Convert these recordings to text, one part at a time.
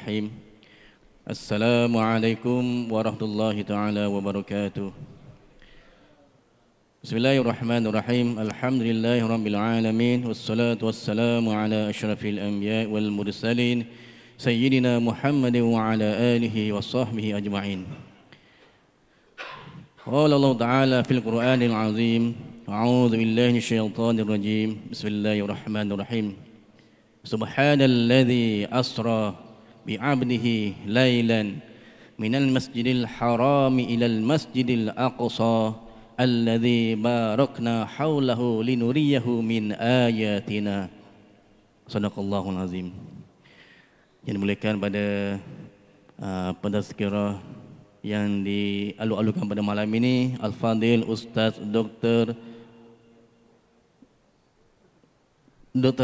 Bismillahirrahmanirrahim. Assalamualaikum warahmatullahi taala wabarakatuh. Bismillahirrahmanirrahim. Alhamdulillahirabbil alamin wassalatu wassalamu ala asyrafil anbiya wal mursalin sayyidina Muhammadin wa ala alihi washabbihi ajma'in. Qala Allah Ta'ala fil Qur'anil Azim. A'udzu billahi minasyaitonir rajim. Bismillahirrahmanirrahim. Subhanalladzi asra bi'abdihi lailan minal masjidil harami ilal masjidil aqsa alladzi barakna haulahu linuriyahu min ayatina. Shadaqallahul azim. Yang dimuliakan pada pentazkirah yang dialu-alukan pada malam ini, Al-Fadil Ustaz Dr.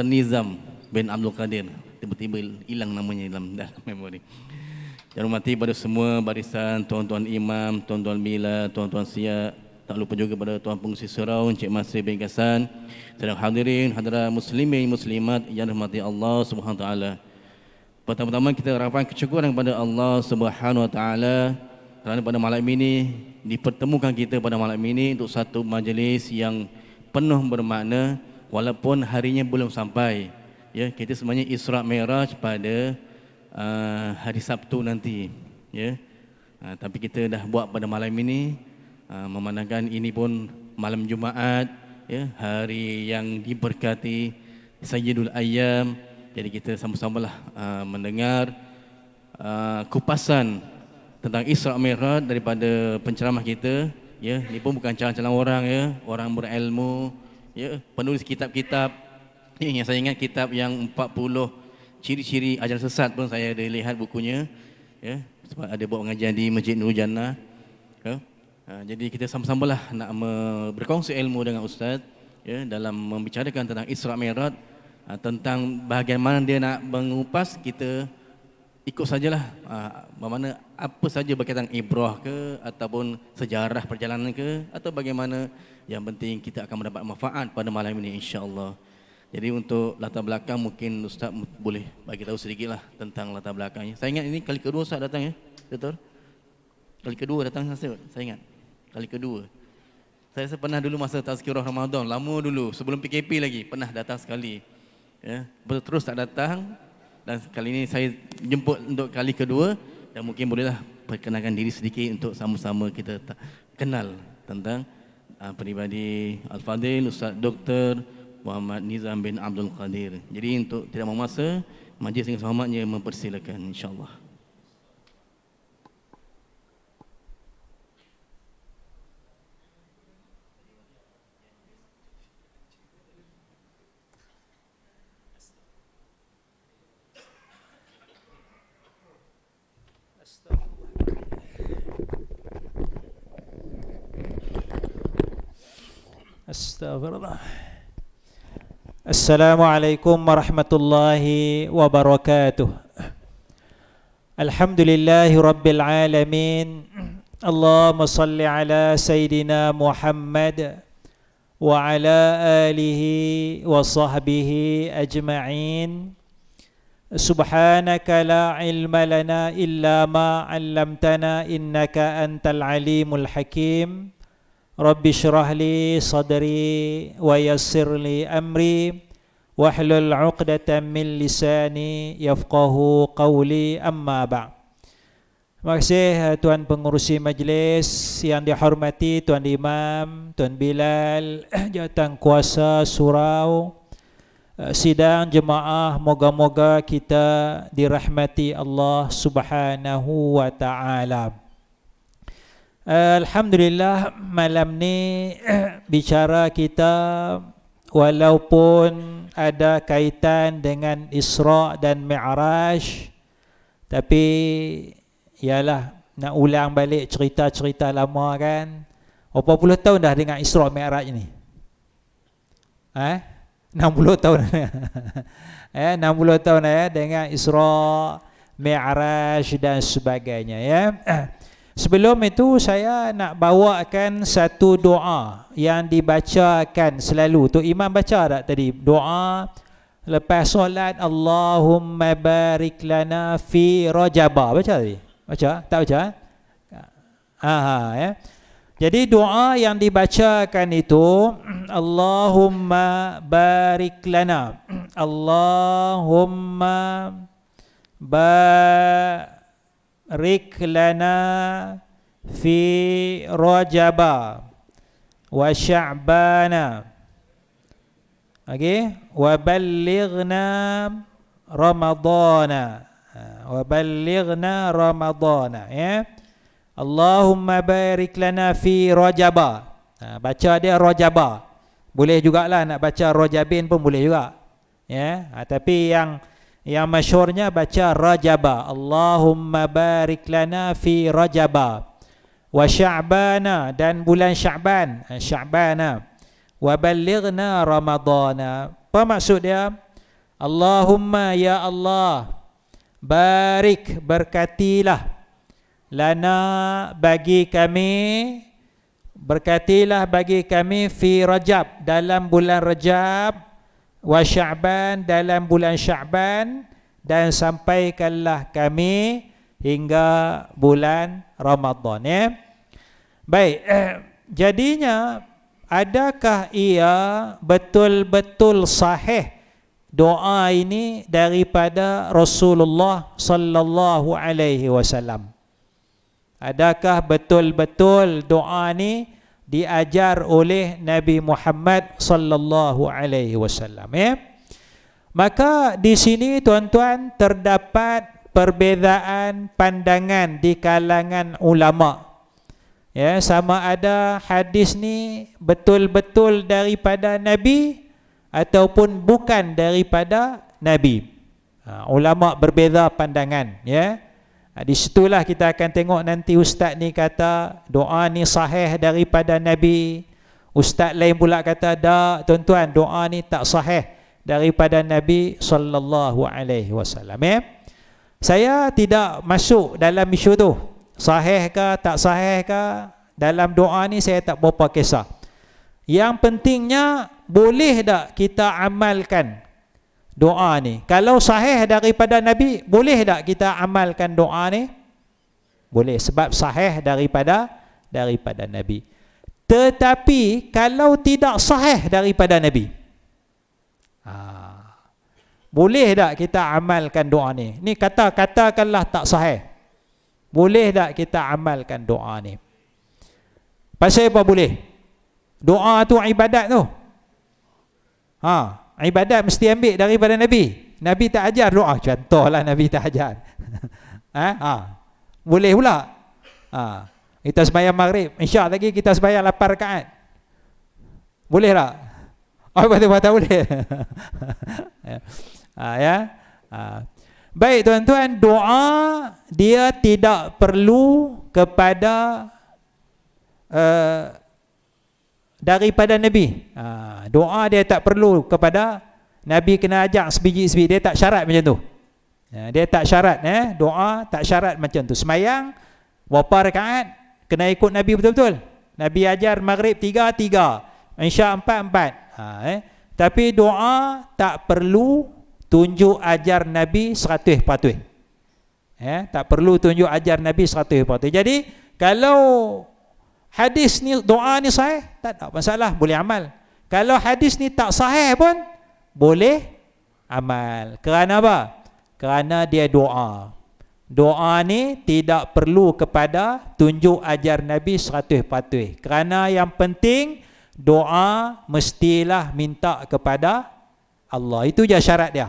Nizam bin Abdul Qadir. Tiba-tiba hilang namanya dalam memori. Yang hormati pada semua barisan tuan-tuan imam, tuan-tuan bila, tuan-tuan siap. Tak lupa juga pada tuan pengurusi surau, Encik Masri bin Gasan. Sedang hadirin, hadirat muslimin, muslimat yang dirahmati Allah Subhanahu Wa Taala. Pertama-tama kita harapkan kesyukuran kepada Allah Subhanahu Wa Taala kerana pada malam ini dipertemukan kita pada malam ini untuk satu majlis yang penuh bermakna walaupun harinya belum sampai. Ya, kita sebenarnya Isra Mi'raj pada hari Sabtu nanti. Ya, tapi kita dah buat pada malam ini, memandangkan ini pun malam Jumaat, ya, hari yang diberkati, Sayyidul Ayyam. Jadi kita sama-samalah mendengar kupasan tentang Isra Mi'raj daripada penceramah kita. Ya, ini pun bukan calon-calon orang, ya, orang berilmu, ya, penulis kitab-kitab. Yang saya ingat kitab yang 40 ciri-ciri ajaran sesat pun saya ada lihat bukunya, ya, sebab ada buat pengajian di Masjid Nurul Jannah. Ya. Jadi kita sama-samalah nak berkongsi ilmu dengan Ustaz, ya, dalam membicarakan tentang Isra Mi'raj, tentang bahagian mana dia nak mengupas. Kita ikut sajalah, bagaimana apa saja berkaitan ibrah ke ataupun sejarah perjalanan ke atau bagaimana, yang penting kita akan mendapat manfaat pada malam ini insya-Allah. Jadi untuk latar belakang mungkin Ustaz boleh bagi tahu sedikitlah tentang latar belakangnya. Saya ingat ini kali kedua Ustaz datang, ya, betul? Kali kedua datang saya ingat. Kali kedua. Saya pernah dulu masa tazkirah Ramadan, lama dulu sebelum PKP lagi pernah datang sekali. Ya, terus tak datang. Dan kali ini saya jemput untuk kali kedua dan mungkin bolehlah perkenalkan diri sedikit untuk sama-sama kita kenal tentang peribadi Al-Fadil Ustaz Dr. Muhammad Nizam bin Abdul Qadir. Jadi untuk tidak memasa, majlis dengan selamatnya mempersilakan insya-Allah. Astagfirullah. Assalamualaikum warahmatullahi wabarakatuh. Alhamdulillahi rabbil alamin. Allahumma salli ala Sayyidina Muhammad wa ala alihi wa sahbihi ajma'in. Subhanaka la ilma lana illa ma 'allamtana innaka antal alimul hakim. Rabbi syrah li sadri wa yassir li amri wahlul 'uqdatam min lisani yafqahu qawli, amma ba'. Terima kasih tuan pengurusi majlis yang dihormati, tuan imam, tuan Bilal, jawatan kuasa surau, sidang jemaah, moga-moga kita dirahmati Allah Subhanahu wa taala. Alhamdulillah, malam ni bicara kita walaupun ada kaitan dengan Isra dan Mi'raj, tapi ialah nak ulang balik cerita-cerita lama kan. Berapa puluh tahun dah dengan Isra Mi'raj ni? 60 tahun. 60 tahun ya dengan Isra Mi'raj dan sebagainya, ya. Sebelum itu saya nak bawakan satu doa yang dibacakan selalu. Tu imam baca tak tadi? Doa Lepas solat, Allahumma barik lana fi Rajaba. Baca tadi? Baca? Tak baca? Ya. Jadi doa yang dibacakan itu, Allahumma barik lana. Allahumma barik lana fi Rajaba wa Sya'bana. Okey, wa ballighna Ramadana. Wa ballighna Ramadana, ya. Allahumma barik lana fi Rajaba. Baca dia Rajaba. Boleh jugalah nak baca Rajabin pun boleh juga. Ya, tapi yang masyhurnya baca Rajaba. Allahumma barik lana fi Rajaba wa Sya'bana, dan bulan Sya'ban, Sya'bana, wa ballighna Ramadana. Apa maksud dia? Allahumma, ya Allah, barik, berkatilah, lana, bagi kami, berkatilah bagi kami, fi Rajab, dalam bulan Rajab, wa Sya'ban, dalam bulan Sya'ban, dan sampaikanlah kami hingga bulan Ramadan, ya. Baik, jadinya adakah ia betul-betul sahih doa ini daripada Rasulullah sallallahu alaihi wasallam? Adakah betul-betul doa ni diajar oleh Nabi Muhammad sallallahu alaihi wasallam, ya? Maka di sini tuan-tuan terdapat perbezaan pandangan di kalangan ulama. Ya, sama ada hadis ni betul-betul daripada Nabi ataupun bukan daripada Nabi. Ulama berbeza pandangan, ya. Di situlah kita akan tengok nanti ustaz ni kata doa ni sahih daripada Nabi. Ustaz lain pula kata dak tuan-tuan, doa ni tak sahih daripada Nabi sallallahu alaihi wasallam, ya. Saya tidak masuk dalam isu tu. Sahih ke tak sahih ke, dalam doa ni saya tak berapa kisah. Yang pentingnya boleh tak kita amalkan doa ni? Kalau sahih daripada Nabi, boleh tak kita amalkan doa ni? Boleh, sebab sahih daripada Nabi. Tetapi kalau tidak sahih daripada Nabi, boleh tak kita amalkan doa ni? Ni katakanlah tak sahih. Boleh tak kita amalkan doa ni? Pasal apa boleh? Doa tu ibadat tu. Ibadat mesti ambil daripada Nabi. Nabi tak ajar doa. Contohlah Nabi tak ajar. Boleh pula. Kita sembahyang maghrib, insya' lagi kita sembahyang 8 rakaat. Boleh tak? Betul-betul boleh. Baik tuan-tuan, doa dia tidak perlu kepada daripada Nabi. Doa dia tak perlu kepada Nabi, kena ajak sebiji-sebiji. Dia tak syarat macam tu. Dia tak syarat, doa tak syarat macam tu. Semayang berapa rakaat kena ikut Nabi betul-betul. Nabi ajar maghrib 3, Isya 4. Tapi doa tak perlu tunjuk ajar Nabi 100%. Tak perlu tunjuk ajar Nabi 100%. Jadi kalau hadis ni, doa ni sahih, tak ada masalah, boleh amal. Kalau hadis ni tak sahih pun boleh amal. Kerana apa? Kerana dia doa. Doa ni tidak perlu kepada tunjuk ajar Nabi 100%. Kerana yang penting doa mestilah minta kepada Allah. Itu je syarat dia.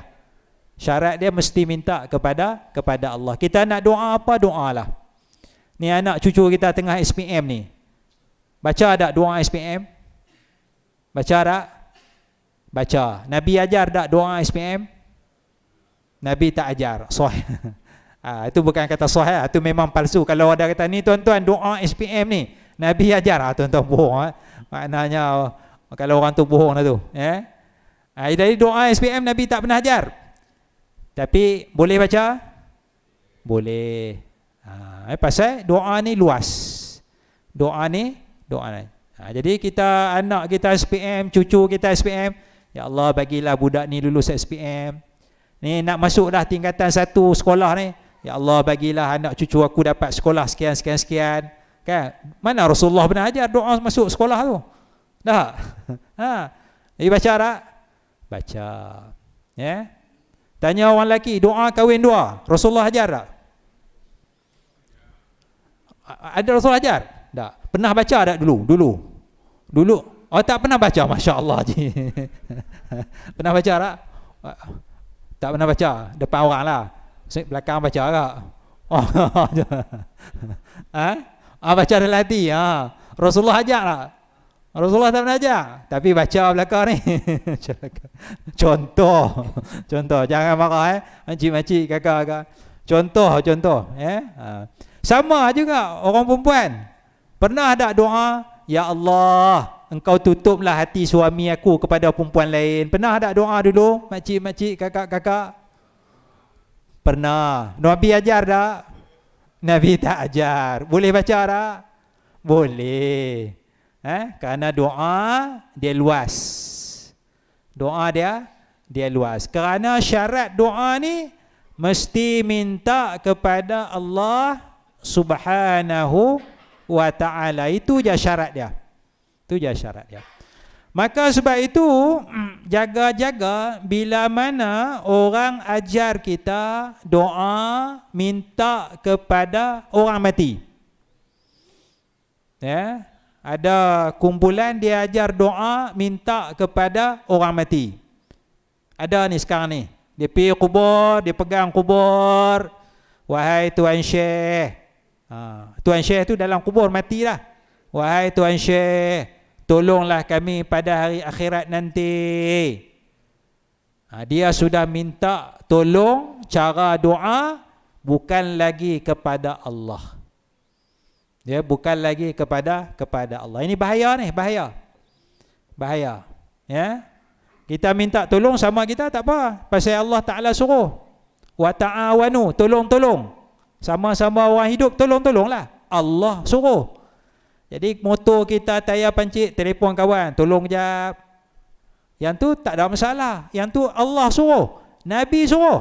Syarat dia mesti minta kepada Allah. Kita nak doa apa, doalah. Ni anak cucu kita tengah SPM ni. Baca tak doa SPM? Baca tak? Baca. Nabi ajar tak doa SPM? Nabi tak ajar. Sahih. Itu bukan kata sahih, itu memang palsu. Kalau ada kata ni tuan-tuan doa SPM ni Nabi ajar, tuan-tuan bohong. Maknanya kalau orang tu bohong lah tu. Jadi doa SPM Nabi tak pernah ajar. Tapi boleh baca? Boleh. Pasal doa ni luas. Doa ni. Jadi kita, anak kita SPM, cucu kita SPM, Ya Allah bagilah budak ni lulus SPM. Ni nak masuk dah tingkatan 1 sekolah ni. Ya Allah bagilah anak cucu aku dapat sekolah sekian. Kan? Mana Rasulullah pernah ajar doa masuk sekolah tu? Tak? Baca tak? Baca. Ya. Tanya orang lelaki, doa kahwin 2. Rasulullah ajar tak? Ada Rasulullah ajar? Tak. Pernah baca tak dulu? Oh tak pernah baca, Masya Allah. Pernah baca tak? Tak pernah baca. Depan orang lah. Belakang baca tak? Baca dalam hati. Rasulullah ajar tak? Rasulullah tak pernah ajar. Tapi baca belakang ni. Contoh. Jangan marah makcik-makcik, kakak-kakak. Contoh. Sama juga orang perempuan. Pernah tak doa, ya Allah, Engkau tutuplah hati suami aku kepada perempuan lain. Pernah tak doa dulu, makcik-makcik, kakak-kakak? Pernah. Nabi ajar tak? Nabi tak ajar. Boleh baca tak? Boleh. Kerana doa dia luas. Doa dia luas. Kerana syarat doa ni mesti minta kepada Allah Subhanahu wa ta'ala. Itu je syarat dia. Maka sebab itu jaga-jaga bila mana orang ajar kita doa minta kepada orang mati. Ya, ada kumpulan dia ajar doa minta kepada orang mati. Ada ni sekarang ni. Dia pergi kubur, dia pegang kubur. Wahai Tuan Syekh. Tuan Syekh tu dalam kubur matilah. Wahai Tuan Syekh, tolonglah kami pada hari akhirat nanti. Dia sudah minta tolong, cara doa bukan lagi kepada Allah. Dia bukan lagi kepada Allah. Ini bahaya ni, bahaya. Ya. Kita minta tolong sama kita tak apa. Pasal Allah Taala suruh. Wa ta'awanu, tolong. Sama-sama orang hidup tolong-tolonglah. Allah suruh. Jadi motor kita tayar pancit, telefon kawan, tolong jap. Yang tu tak ada masalah. Yang tu Allah suruh, Nabi suruh.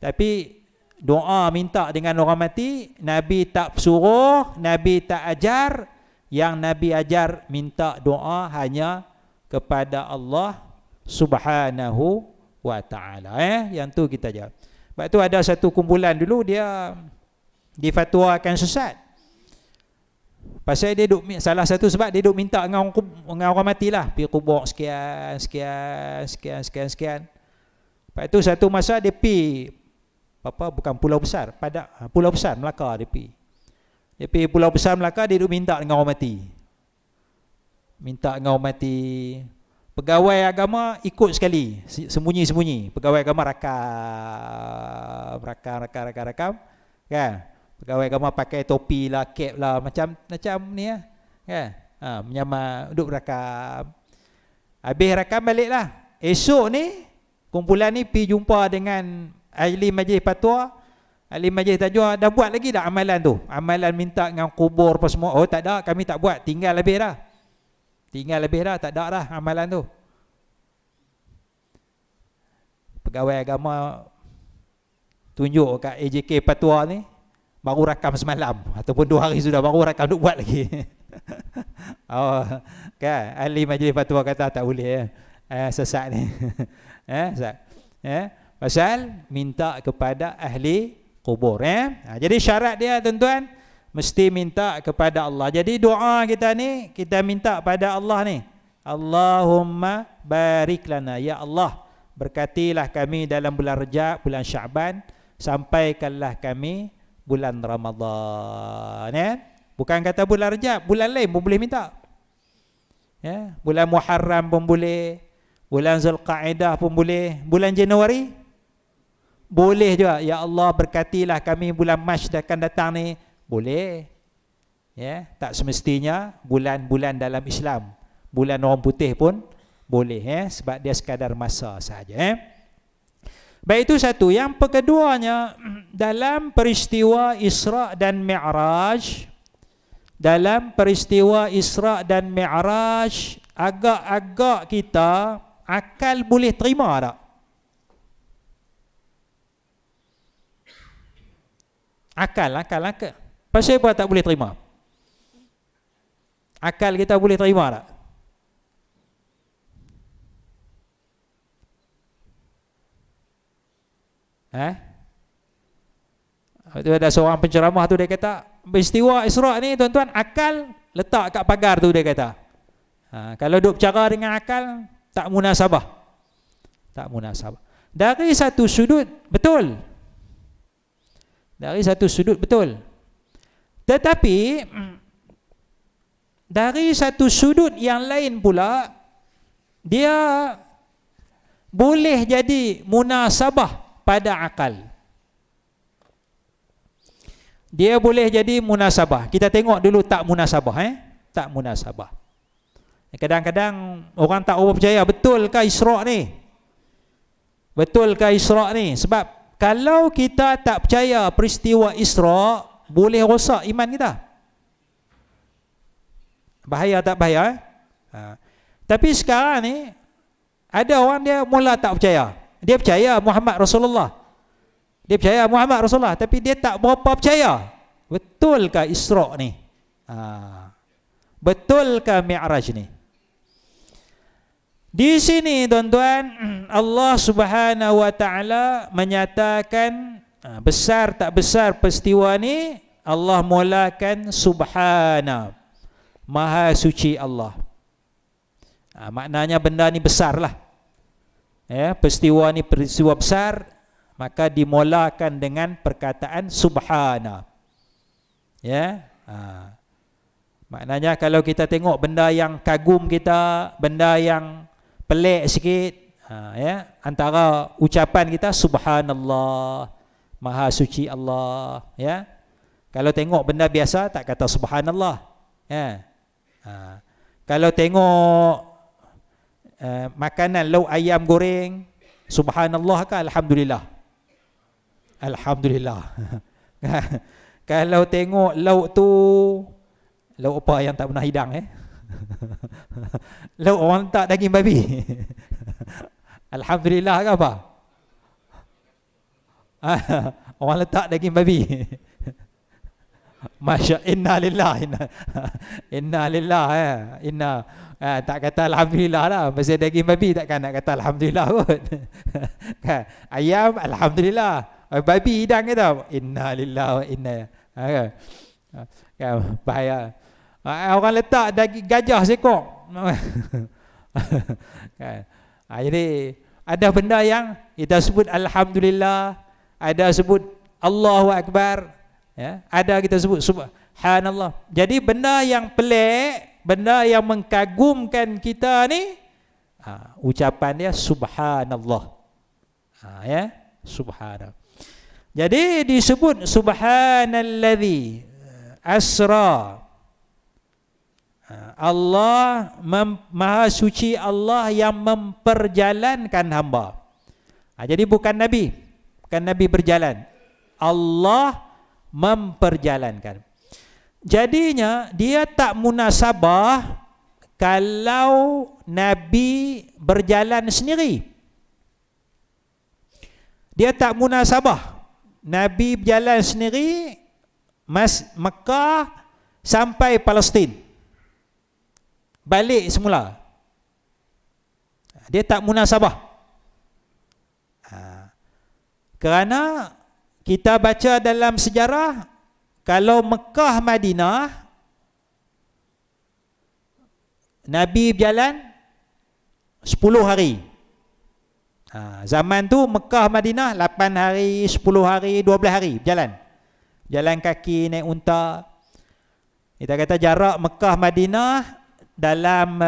Tapi doa minta dengan orang mati, Nabi tak suruh, Nabi tak ajar. Yang Nabi ajar minta doa hanya kepada Allah Subhanahu wa ta'ala. Yang tu kita ajar. Sebab tu ada satu kumpulan dulu dia difatwakan sesat. Pasal dia duk, salah satu sebab dia duk minta dengan orang mati lah. Pergi kubur sekian. Lepas tu satu masa dia pergi bukan Pulau Besar, Pulau Besar Melaka dia pergi. Dia pergi Pulau Besar Melaka, dia duk minta dengan orang mati. Pegawai agama ikut sekali, sembunyi-sembunyi. Pegawai agama rakam. Kan? Pegawai agama pakai topi lah, cap lah, macam ni lah. Kan? Menyamar, duduk rakam. Habis rakam balik lah. Esok ni, kumpulan ni pergi jumpa dengan ahli majlis fatwa. Ahli majlis tajwa, dah buat lagi dah amalan tu? Amalan minta dengan kubur apa semua. Oh tak ada, kami tak buat. Tinggal lebih dah, tak ada dah amalan tu. Pegawai agama tunjuk kat AJK fatwa ni, baru rakam semalam ataupun 2 hari sudah baru rakam duk buat lagi. Kan ahli majlis fatwa kata tak boleh sesat ni. Pasal minta kepada ahli kubur. Jadi syarat dia tuan-tuan mesti minta kepada Allah. Jadi doa kita ni kita minta pada Allah ni. Allahumma barik lana, ya Allah berkatilah kami dalam bulan Rajab, bulan Syaban, sampaikanlah kami bulan Ramadan. Bukan kata bulan Rajab, bulan lain pun boleh minta. Bulan Muharram pun boleh, bulan Zulqa'dah pun boleh, bulan Januari boleh juga. Ya Allah berkatilah kami bulan Mac akan datang ni, boleh. Tak semestinya bulan-bulan dalam Islam, bulan orang putih pun boleh. Sebab dia sekadar masa sahaja. Baik, itu satu. Yang keduanya, dalam peristiwa Isra dan Mi'raj, agak-agak kita akal boleh terima tak? Akal. Pasal apa tak boleh terima? Akal kita boleh terima tak? Ada seorang penceramah tu dia kata, peristiwa Isra' ni tuan-tuan, akal letak kat pagar tu, dia kata. Kalau duk bercara dengan akal, tak munasabah. Tak munasabah. Dari satu sudut, betul. Dari satu sudut, betul. Tetapi, dari satu sudut yang lain pula, dia boleh jadi munasabah pada akal. Dia boleh jadi munasabah. Kita tengok dulu tak munasabah. Tak munasabah. Kadang-kadang orang tak percaya, betulkah Isra' ni? Betulkah Isra' ni? Sebab kalau kita tak percaya peristiwa Isra', boleh rosak iman kita. Bahaya tak bahaya? Tapi sekarang ni, ada orang dia mula tak percaya. Dia percaya Muhammad Rasulullah. Dia percaya Muhammad Rasulullah, tapi dia tak berapa percaya. Betulkah Isra' ni? Betulkah Mi'raj ni? Di sini tuan-tuan, Allah Subhanahu wa taala menyatakan besar tak besar peristiwa ni, Allah mulakan subhana, maha suci Allah. Maknanya benda ni besarlah. Peristiwa ni peristiwa besar, maka dimulakan dengan perkataan subhana. Maknanya kalau kita tengok benda yang kagum kita, benda yang pelik sikit, antara ucapan kita subhanallah, maha suci Allah. Kalau tengok benda biasa tak kata subhanallah. Kalau tengok makanan lauk ayam goreng, subhanallah ke alhamdulillah? Alhamdulillah. Kalau tengok lauk tu, lauk apa yang tak pernah hidang lauk orang letak daging babi, alhamdulillah ke apa? Orang letak daging babi. Masya inna lillah, inna lillah, tak kata alhamdulillah lah. Pasal daging babi takkan nak kata alhamdulillah kot. Ayam alhamdulillah, babi hidang kata inna lillah wa inna. Bahaya. Orang letak daging gajah sekok. Jadi ada benda yang kita sebut alhamdulillah, ada sebut Allahu akbar, ada kita sebut subhanallah. Jadi benda yang pelik, benda yang mengkagumkan kita ni, ucapan dia subhanallah. Subhanallah. Jadi disebut subhanalladzi asra. Allah maha suci Allah yang memperjalankan hamba. Jadi bukan Nabi, bukan Nabi berjalan, Allah memperjalankan. Jadinya dia tak munasabah kalau Nabi berjalan sendiri. Dia tak munasabah. Nabi berjalan sendiri Mekah sampai Palestin, balik semula. Dia tak munasabah. Kerana kita baca dalam sejarah, kalau Mekah Madinah, Nabi berjalan 10 hari. Zaman tu Mekah Madinah 8 hari, 10 hari, 12 hari berjalan. Jalan kaki, naik unta. Kita kata jarak Mekah Madinah dalam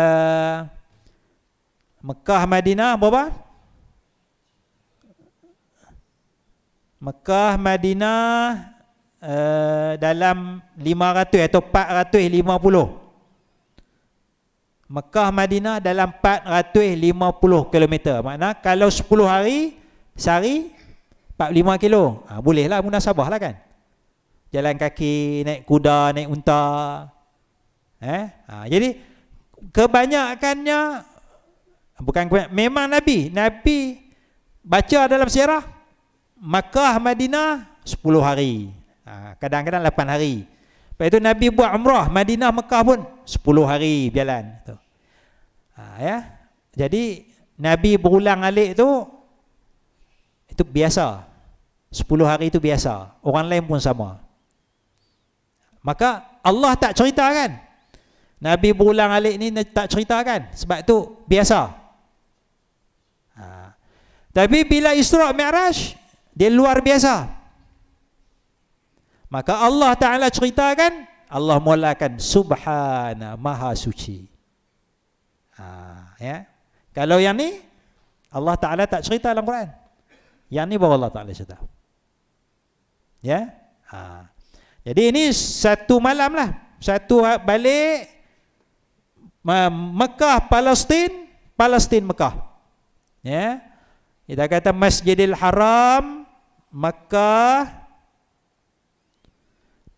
Mekah Madinah berapa? Mekah Madinah dalam 500 atau 450. Mekah Madinah dalam 450 km. Maknanya kalau 10 hari, sehari 45 kilo. Bolehlah munasabah lah kan. Jalan kaki, naik kuda, naik unta. Jadi kebanyakannya Bukan memang Nabi baca dalam sejarah Makkah Madinah 10 hari. Kadang-kadang 8 hari. Lepas itu Nabi buat umrah Madinah Mekah pun 10 hari berjalan tu. Ya. Jadi Nabi berulang alik tu itu biasa. 10 hari itu biasa. Orang lain pun sama. Maka Allah tak ceritakan. Nabi berulang alik ni tak ceritakan. Sebab tu biasa. Tapi bila Isra' Mi'raj, dia luar biasa. Maka Allah Ta'ala ceritakan, Allah mulakan Subhana, Maha Suci. Ya. Kalau yang ni, Allah Ta'ala tak cerita dalam Quran. Yang ni baru Allah Ta'ala cerita. Ya. Jadi ini satu malam lah. Satu balik Mekah, Palestin, Mekah. Ya. Kita kata Masjidil Haram, Mekah,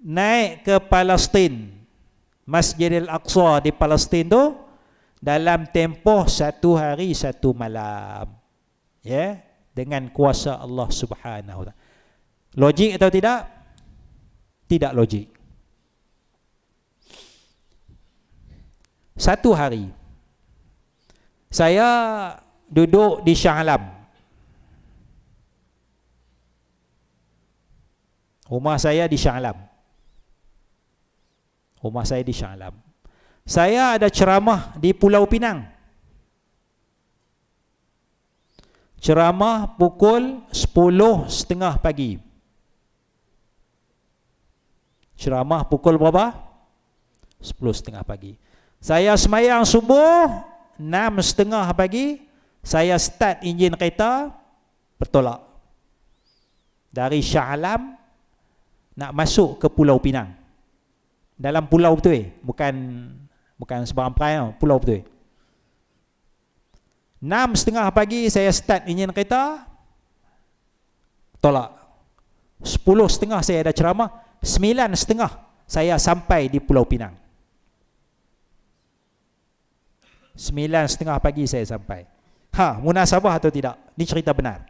naik ke Palestin. Masjidil Aqsa di Palestin tu dalam tempoh 1 hari 1 malam. Ya, dengan kuasa Allah Subhanahu wa taala. Logik atau tidak? Tidak logik. 1 hari. Saya duduk di Shah Alam. Rumah saya di Shah Alam. Saya ada ceramah di Pulau Pinang. Ceramah pukul 10.30 pagi. Ceramah pukul berapa? 10.30 pagi. Saya semayang subuh 6.30 pagi. Saya start enjin kereta, bertolak dari Shah Alam nak masuk ke Pulau Pinang. Dalam pulau betul, bukan sebarang perai, pulau betul. 6.30 pagi saya start enjin kereta, tolak. 10.30 saya ada ceramah, 9.30 saya sampai di Pulau Pinang. 9.30 pagi saya sampai. Munasabah atau tidak? Ini cerita benar.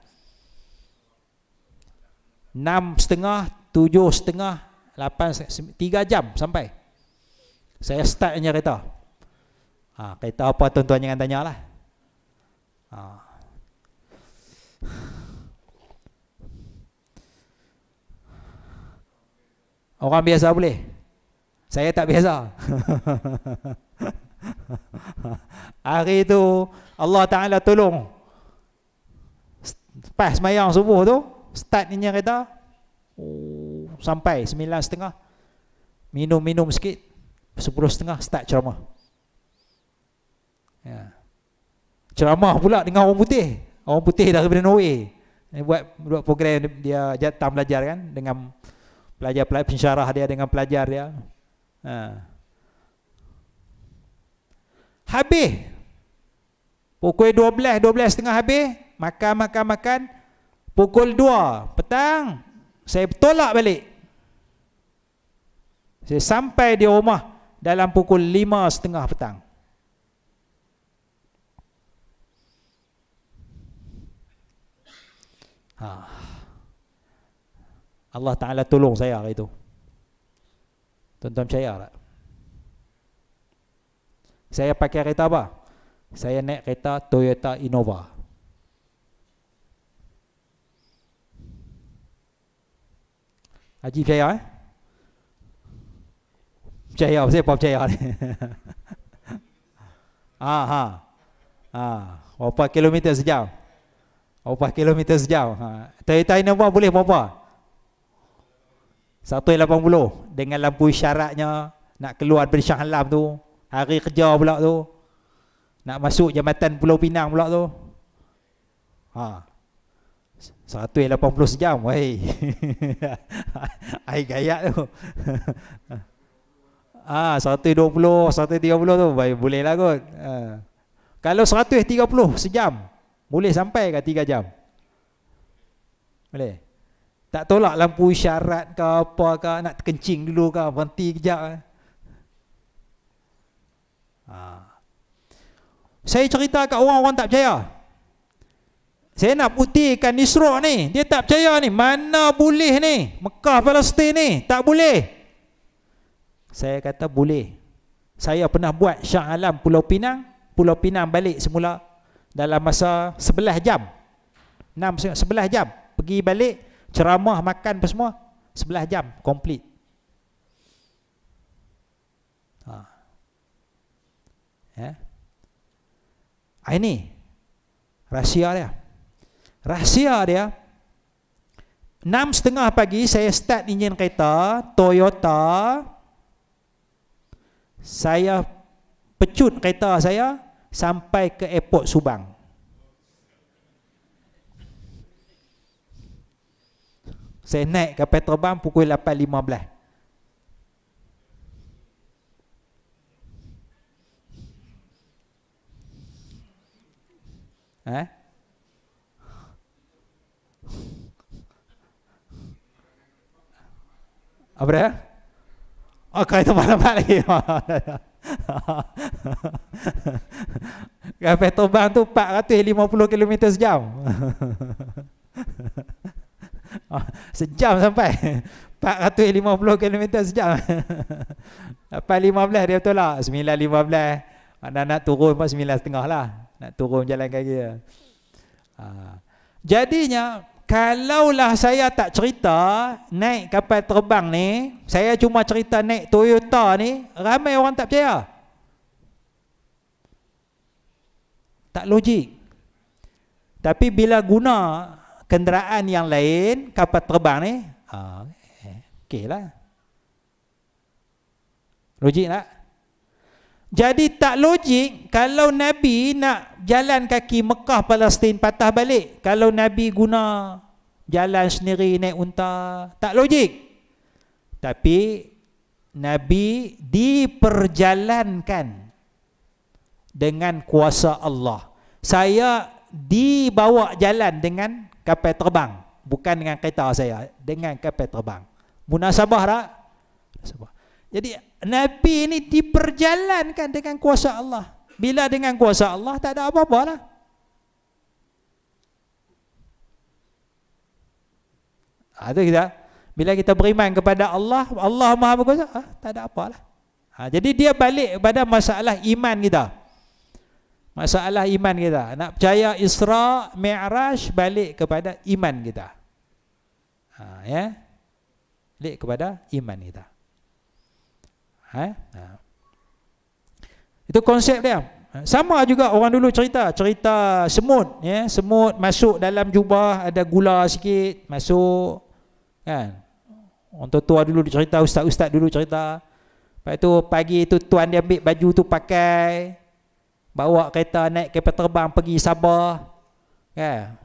6.30, 7.30, 8, 3 jam sampai. Saya start hanya kereta. Kereta apa tuan-tuan jangan tanya lah. Orang biasa boleh. Saya tak biasa. Hari itu Allah Ta'ala tolong. Pas semayang subuh tu, start ni kereta, sampai 9.30. Minum sikit, 10.30 start ceramah. Ya. Ceramah pula dengan orang putih. Orang putih daripada Norway. Dia buat program, dia datang belajar kan, dengan pelajar pensyarah dia, dengan pelajar dia. Habis pukul 12:30 habis, makan. Pukul 2 petang saya bertolak balik. Saya sampai di rumah dalam pukul 5:30 petang. Allah Ta'ala tolong saya hari itu. Tuan-tuan percaya tak? Saya pakai kereta apa? Saya naik kereta Toyota Innova. Haji percaya Percaya, saya apa percaya ni? Berapa kilometer sejam? Toyota Innova boleh berapa? 180 dengan lampu isyaratnya. Nak keluar dari Shah Alam tu, hari kerja pula tu, nak masuk Jambatan Pulau Pinang pula tu, 180 sejam. Wei. Ai gaya tu. 120, 130 tu boleh lah kot. Kalau 130 sejam, boleh sampai ke 3 jam? Boleh. Tak tolak lampu isyarat ke apa ke, nak kencing dulu ke, berhenti kejap. Saya cerita kat orang tak percaya. Saya nak buktikan Isra' ni, dia tak percaya ni. Mana boleh ni? Mekah Palestin ni, tak boleh. Saya kata boleh. Saya pernah buat Shah Alam Pulau Pinang. Pulau Pinang balik semula dalam masa 11 jam. 11 jam. Pergi balik, ceramah, makan apa semua. 11 jam, complete. Ini rahsia dia. Rahsia dia, 6:30 pagi saya start enjin kereta Toyota. Saya pecut kereta saya sampai ke airport Subang. Saya naik kapal terbang pukul 8.15. Apa dia? Oh, kereta malam lagi. Kapal terbang tu 450 km sejam. Sejam sampai 450 km sejam. 8.15 dia betul lah. 9.15 nak turun pun 9.30 lah. Nak turun jalan kaki. Jadinya kalaulah saya tak cerita naik kapal terbang ni, saya cuma cerita naik Toyota ni, ramai orang tak percaya. Tak logik. Tapi bila guna kenderaan yang lain, kapal terbang ni, okey lah. Logik tak? Jadi tak logik kalau Nabi nak jalan kaki Mekah Palestin patah balik, kalau Nabi guna jalan sendiri naik unta, tak logik. Tapi Nabi diperjalankan dengan kuasa Allah. Saya dibawa jalan dengan kapal terbang, bukan dengan kereta saya, dengan kapal terbang. Munasabah tak? Munasabah. Jadi Nabi ini diperjalankan dengan kuasa Allah. Bila dengan kuasa Allah tak ada apa-apa lah. Itu kita. Bila kita beriman kepada Allah, Allah Maha Berkuasa, tak ada apa lah. Jadi dia balik kepada masalah iman kita. Masalah iman kita. Nak percaya Isra' Mi'raj, balik kepada iman kita. Ya, balik kepada iman kita. Itu konsep dia. Sama juga orang dulu cerita semut, ya, semut masuk dalam jubah, ada gula sikit masuk, kan. Orang tua dulu cerita, ustaz-ustaz dulu cerita. Lepas tu pagi tu tuan dia ambil baju tu pakai, bawa kereta naik kapal terbang pergi Sabah, kan.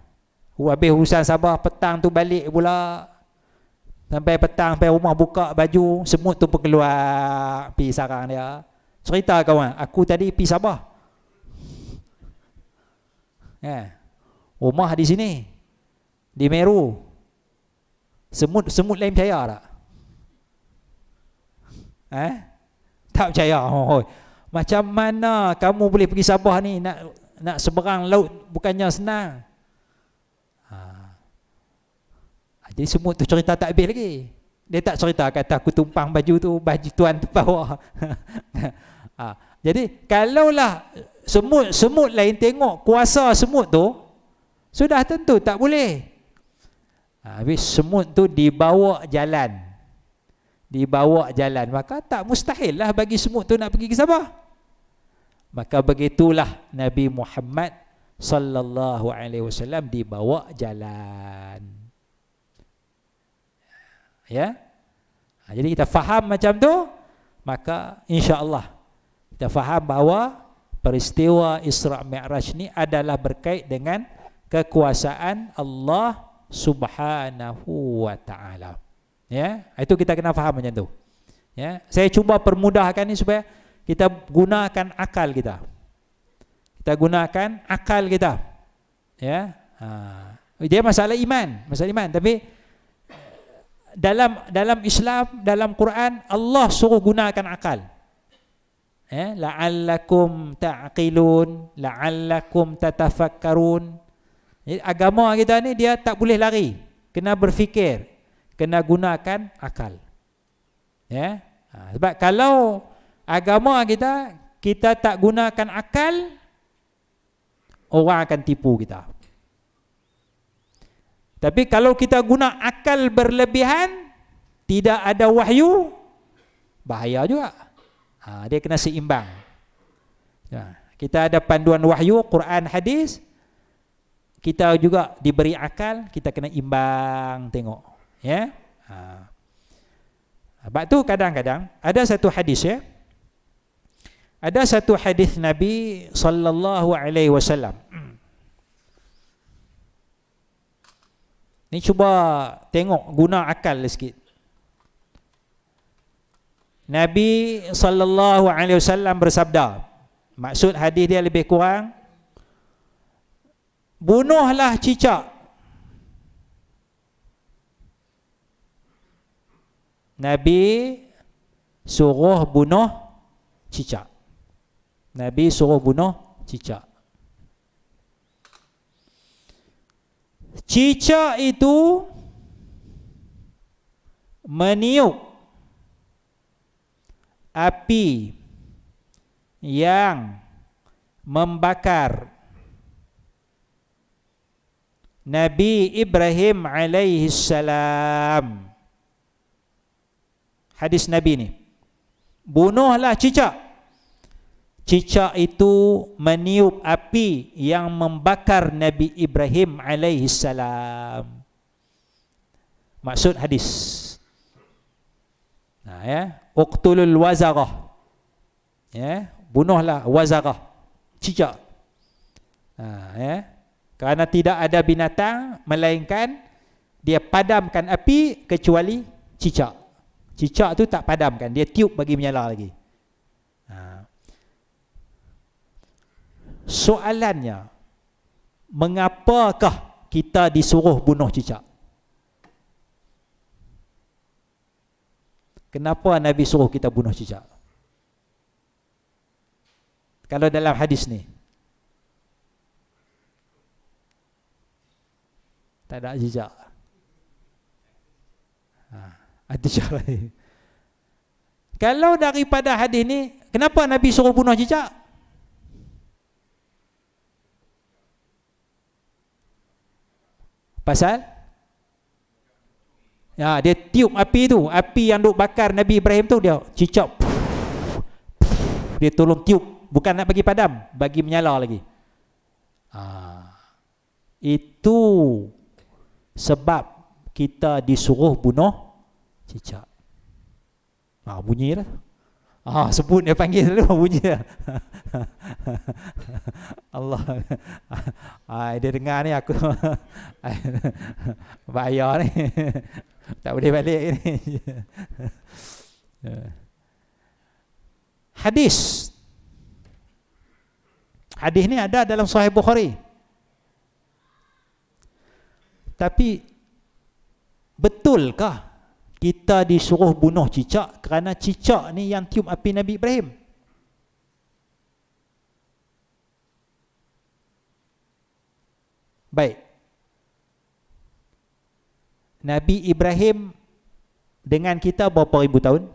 Habis urusan Sabah, petang tu balik pula. Sampai petang, sampai rumah buka baju, semut tu pun keluar, pergi sarang dia. Cerita kawan, aku tadi pergi Sabah. Rumah di sini, di Meru. Semut lain percaya tak? Tak percaya. Macam mana kamu boleh pergi Sabah ni, nak seberang laut bukannya senang. Jadi semut tu cerita tak habis lagi. Dia tak cerita kata aku tumpang baju tu, baju tuan tu bawah. Jadi kalaulah semut lain tengok kuasa semut tu, sudah tentu tak boleh. Habis semut tu dibawa jalan. Maka tak mustahil lah bagi semut tu nak pergi ke Sabah. Maka begitulah Nabi Muhammad sallallahu alaihi wasallam dibawa jalan. Ya. Jadi kita faham macam tu, maka insya-Allah kita faham bahawa peristiwa Isra' Mi'raj ni adalah berkait dengan kekuasaan Allah Subhanahu wa taala. Ya, itu kita kena faham macam tu. Ya, saya cuba permudahkan ni supaya kita gunakan akal kita. Ya. Dia masalah iman, tapi dalam Islam, dalam Quran, Allah suruh gunakan akal. La'allakum ta'qilun, la'allakum tatafakkarun. Jadi agama kita ni dia tak boleh lari, kena berfikir, kena gunakan akal. Sebab kalau agama kita tak gunakan akal, orang akan tipu kita. Tapi kalau kita guna akal berlebihan, tidak ada wahyu, bahaya juga. Dia kena seimbang. Kita ada panduan wahyu, Quran, hadis. Kita juga diberi akal, kita kena imbang tengok. Sebab tu kadang-kadang ada satu hadis Ada satu hadis Nabi sallallahu alaihi wasallam. Ni cuba tengok, guna akal sikit. Nabi sallallahu alaihi wasallam bersabda, maksud hadis dia lebih kurang, bunuhlah cicak. Nabi suruh bunuh cicak. Nabi suruh bunuh cicak. Cicak itu meniup api yang membakar Nabi Ibrahim alaihi salam. Hadis Nabi ni, bunuhlah cicak. Cicak itu meniup api yang membakar Nabi Ibrahim alaihi salam. Maksud hadis. Uqtulul wazarah. Bunuhlah wazarah, cicak. Kerana tidak ada binatang melainkan dia padamkan api kecuali cicak. Cicak tu tak padamkan, dia tiup bagi menyala lagi. Soalannya, mengapakah kita disuruh bunuh cicak? Kenapa Nabi suruh kita bunuh cicak? Kalau dalam hadis ni tak ada cicak. Ada cara. Kalau daripada hadis ni, kenapa Nabi suruh bunuh cicak? Pasal dia tiup api tu, api yang duk bakar Nabi Ibrahim tu, dia cicak, dia tolong tiup, bukan nak bagi padam, bagi menyala lagi. Itu sebab kita disuruh bunuh cicak. Bunyi lah. Sebut dia panggil dulu, bunyi lah. Allah. Dia dengar ni aku bahaya ni. Tak boleh balik ni. Hadis ni ada dalam Sahih Bukhari. Tapi betulkah kita disuruh bunuh cicak kerana cicak ni yang tiup api Nabi Ibrahim? Baik. Nabi Ibrahim dengan kita berapa ribu tahun?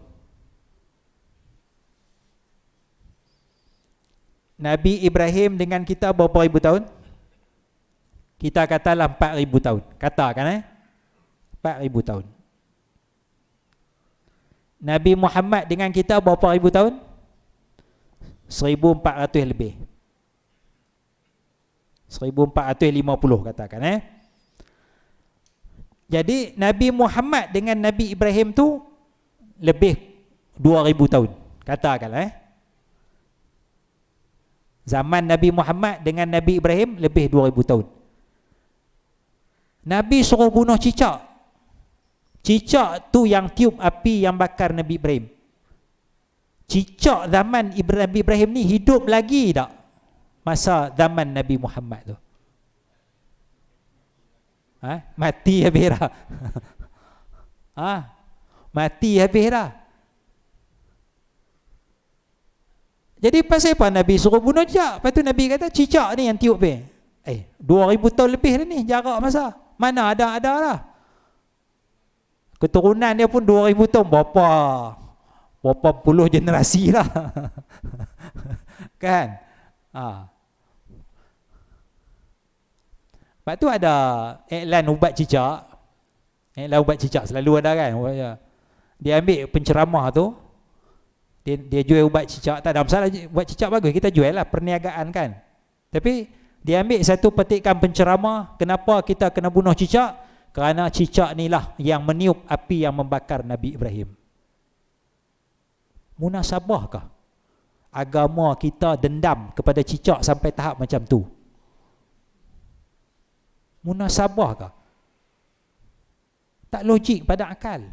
Nabi Ibrahim dengan kita berapa ribu tahun? Kita katalah 4,000 tahun. Katakan 4,000 tahun. Nabi Muhammad dengan kita berapa ribu tahun? 1,400 lebih. 1,450 katakan. Jadi Nabi Muhammad dengan Nabi Ibrahim tu lebih 2,000 tahun. Katakan zaman Nabi Muhammad dengan Nabi Ibrahim lebih 2,000 tahun. Nabi suruh bunuh cicak. Cicak tu yang tiup api yang bakar Nabi Ibrahim. Cicak zaman Nabi Ibrahim ni hidup lagi tak masa zaman Nabi Muhammad tu? Mati habis dah. Mati habis dah. Jadi pasal apa Nabi suruh bunuh cicak? Lepas tu Nabi kata cicak ni yang tiup 2000 tahun lebih dah ni jarak masa. Mana ada lah. Keturunan dia pun 2000 tahun, berapa puluh generasi lah. Kan? Lepas tu ada iklan ubat cicak. Iklan ubat cicak selalu ada kan. Dia ambil penceramah tu, dia jual ubat cicak. Tak ada masalah, ubat cicak bagus, kita jual lah, perniagaan kan. Tapi dia ambil satu petikan penceramah, kenapa kita kena bunuh cicak? Kerana cicak ni lah yang meniup api yang membakar Nabi Ibrahim. Munasabahkah agama kita dendam kepada cicak sampai tahap macam tu? Munasabahkah? Tak logik pada akal.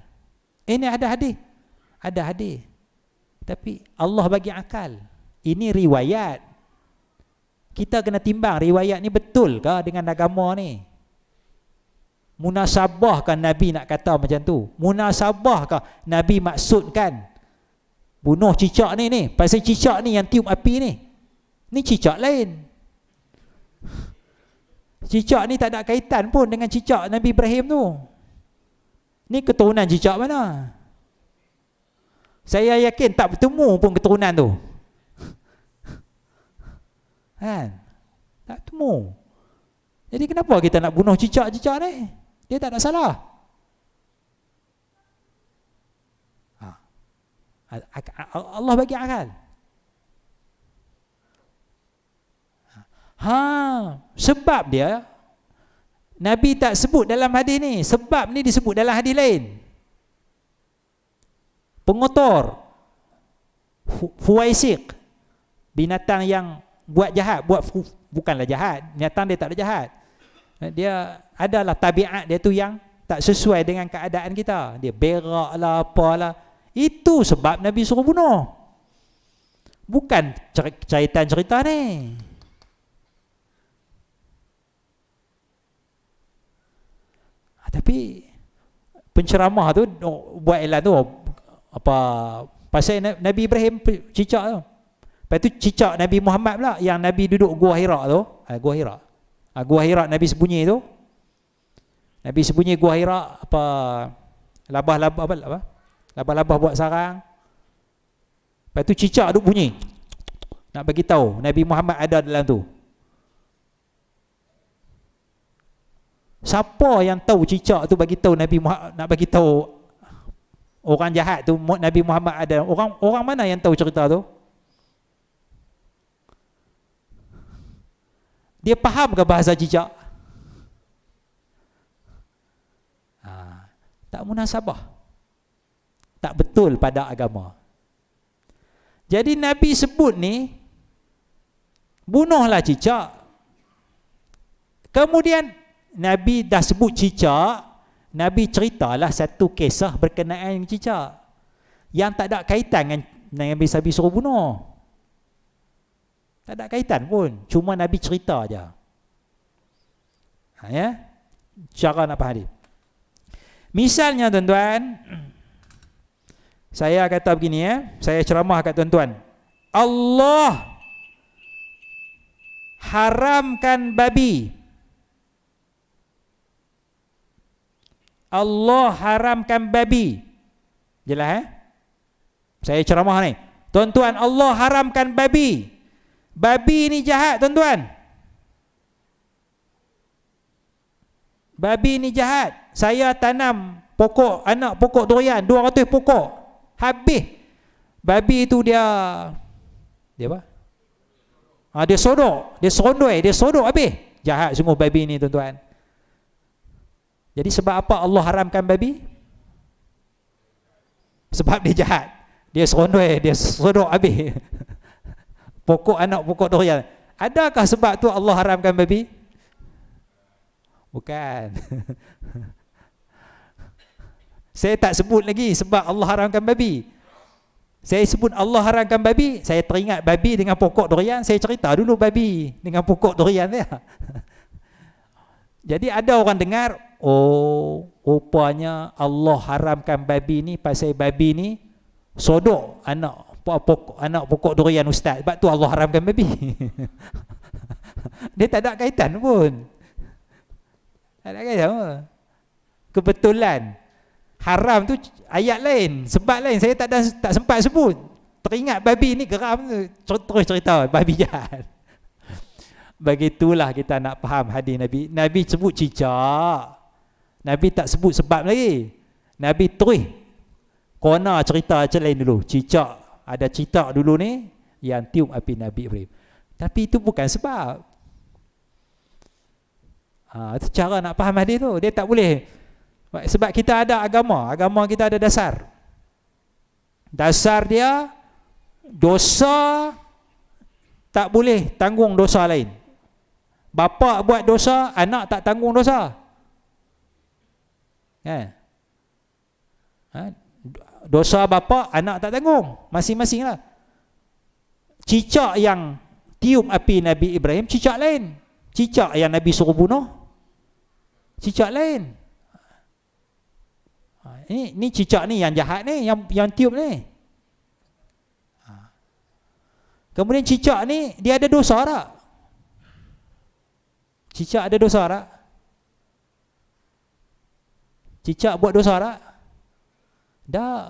Ini ada hadis. Ada hadis. Tapi Allah bagi akal. Ini riwayat. Kita kena timbang riwayat ni betul ke dengan agama ni? Munasabahkah Nabi nak kata macam tu? Munasabahkah Nabi maksudkan bunuh cicak ni? Pasal cicak ni yang tiup api ni. Ni cicak lain. Cicak ni tak ada kaitan pun dengan cicak Nabi Ibrahim tu. Ni keturunan cicak mana? Saya yakin tak bertemu pun keturunan tu. Kan? Tak bertemu. Jadi kenapa kita nak bunuh cicak-cicak ni? Dia tak ada salah. Allah bagi akal. Sebab dia Nabi tak sebut dalam hadis ni. Sebab ni disebut dalam hadis lain. Pengotor, fuwaisiq, binatang yang buat jahat, bukanlah jahat, binatang dia tak ada jahat. Dia adalah tabiat dia tu yang tak sesuai dengan keadaan kita. Dia berak lah, apalah. Itu sebab Nabi suruh bunuh. Bukan cerita ni. Tapi penceramah tu buat iklan tu apa pasal Nabi Ibrahim cicak tu. Lepas tu cicak Nabi Muhammad pula yang Nabi duduk Gua Hira tu. Gua Hira Nabi sembunyi tu. Nabi sembunyi Gua Hira apa labah-labah buat sarang. Lepas tu cicak duk bunyi. Nak bagi tahu Nabi Muhammad ada dalam tu. Siapa yang tahu cicak tu bagi tahu Nabi Muhammad, nak bagi tahu orang jahat tu Nabi Muhammad ada? Orang mana yang tahu cerita tu? Dia faham ke bahasa cicak? Tak munasabah. Tak betul pada agama. Jadi Nabi sebut ni, bunuhlah cicak. Kemudian Nabi dah sebut cicak, Nabi ceritalah satu kisah berkenaan dengan cicak yang tak ada kaitan dengan Nabi suruh bunuh. Tak ada kaitan pun, cuma Nabi cerita aja. Ya, cara nak faham dia. Misalnya tuan-tuan, saya kata begini saya ceramah kat tuan-tuan. Allah haramkan babi. Allah haramkan babi. Jelas Saya ceramah ni. Tuan-tuan, Allah haramkan babi. Babi ni jahat tuan-tuan. Babi ni jahat. Saya tanam anak pokok durian 200 pokok. Habis. Babi tu dia apa? Dia sodok, dia sodok habis. Jahat sungguh babi ni tuan-tuan. Jadi sebab apa Allah haramkan babi? Sebab dia jahat. Dia serondoi, dia sodok habis. Anak pokok durian. Adakah sebab tu Allah haramkan babi? Bukan. Saya tak sebut lagi sebab Allah haramkan babi. Saya sebut Allah haramkan babi, saya teringat babi dengan pokok durian, saya cerita dulu babi dengan pokok durian dia. Jadi ada orang dengar, rupanya Allah haramkan babi ni pasal babi ni sodok anak pokok anak pokok durian ustaz. Sebab tu Allah haramkan babi. Dia tak ada kaitan pun. Tak ada kaitan pun. Kebetulan haram tu ayat lain, sebab lain, saya tak sempat sebut. Teringat babi ni geram terus cerita babi jahat. Begitulah kita nak faham hadis Nabi. Nabi sebut cicak. Nabi tak sebut sebab lagi. Nabi terus kona cerita macam lain dulu. Cicak, ada cicak dulu ni yang tiup api Nabi Ibrahim. Tapi itu bukan sebab. Itu cara nak faham hadis tu. Dia tak boleh. Sebab kita ada agama. Agama kita ada dasar. Dasar dia, dosa tak boleh tanggung dosa lain. Bapa buat dosa, anak tak tanggung dosa. Dosa bapa, anak tak tanggung. Masing-masing lah. Cicak yang tiup api Nabi Ibrahim, cicak lain. Cicak yang Nabi suruh bunuh, cicak lain. Ini cicak ni yang jahat ni, yang tiup ni. Kemudian cicak ni, dia ada dosa tak? Cicak ada dosa tak? Cicak buat dosa tak? Tak.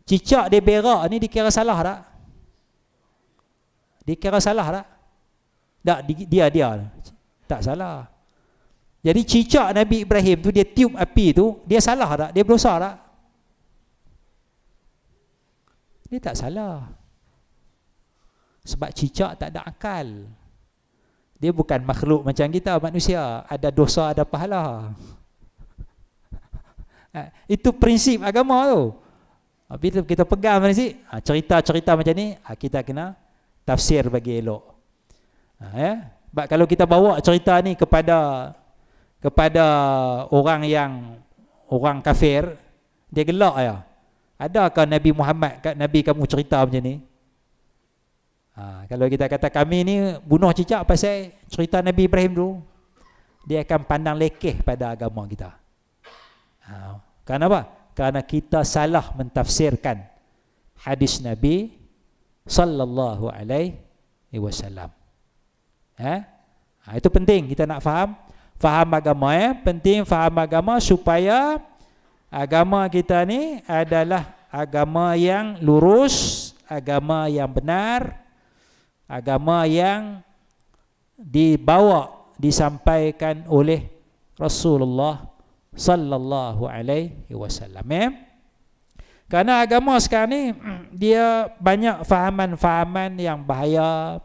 Cicak dia berak ni dikira salah tak? Dikira salah tak? Tak, dia tak salah. Jadi cicak Nabi Ibrahim tu, dia tiup api tu, dia salah tak? Dia berdosa tak? Dia tak salah. Sebab cicak tak ada akal. Dia bukan makhluk macam kita manusia, ada dosa ada pahala. Itu prinsip agama tu. Bila kita pegang prinsip, cerita-cerita macam ni, kita kena tafsir bagi elok. Sebab kalau kita bawa cerita ni kepada orang kafir, dia gelak ya. Adakah Nabi Muhammad kat Nabi kamu cerita macam ni? Kalau kita kata kami ni bunuh cicak pasal cerita Nabi Ibrahim dulu, dia akan pandang lekeh pada agama kita. Kenapa? Kerana kita salah mentafsirkan hadis Nabi sallallahu alaihi wasallam. Itu penting kita nak faham agama ya. Penting faham agama supaya agama kita ni adalah agama yang lurus, agama yang benar, agama yang disampaikan oleh Rasulullah sallallahu alaihi wasallam. Karena agama sekarang ni dia banyak fahaman-fahaman yang bahaya,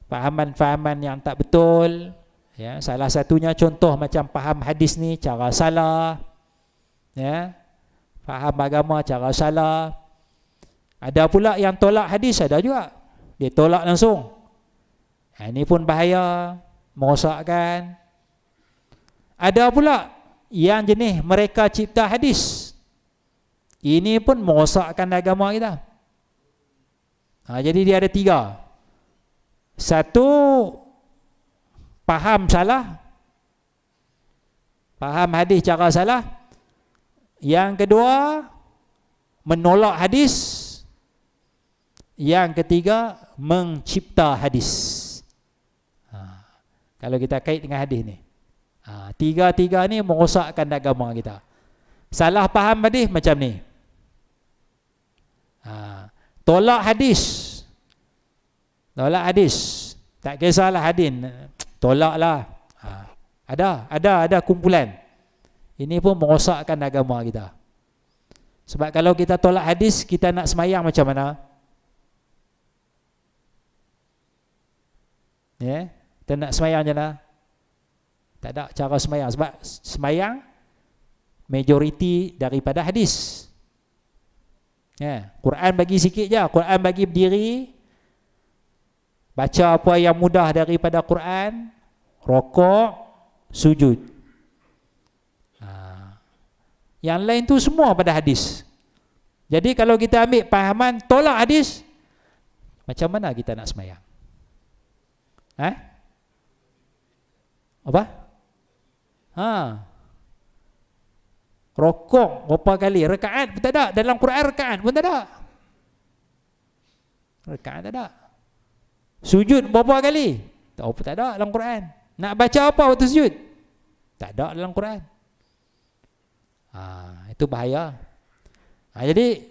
fahaman-fahaman yang tak betul. Ya, salah satunya contoh macam faham hadis ni cara salah. Ya, faham agama cara salah. Ada pula yang tolak hadis, ada juga. Dia tolak langsung. Ini pun bahaya, merosakkan. Ada pula yang jenis mereka cipta hadis. Ini pun merosakkan agama kita. Jadi dia ada tiga. Satu, faham salah, faham hadis cara salah. Yang kedua, menolak hadis. Yang ketiga, mencipta hadis. Kalau kita kait dengan hadis ni, tiga-tiga ni merosakkan agama kita. Salah faham hadis macam ni. Tolak hadis. Tolak hadis. Tak kisahlah hadis, tolaklah. Ada kumpulan. Ini pun merosakkan agama kita. Sebab kalau kita tolak hadis, kita nak semayang macam mana? Ya, kita nak semayang je lah. Tak ada cara semayang. Sebab semayang majoriti daripada hadis. Ya, Quran bagi sikit je. Quran bagi berdiri, baca apa yang mudah daripada Quran, rokok, sujud. Yang lain tu semua pada hadis. Jadi kalau kita ambil pahaman tolak hadis, macam mana kita nak semayang? Apa? Rokok berapa kali? Rakaat pun tak ada. Dalam Quran rakaat pun tak ada. Rakaat tak ada. Sujud berapa kali? Tak ada dalam Quran. Nak baca apa waktu sujud? Tak ada dalam Quran. Itu bahaya. Jadi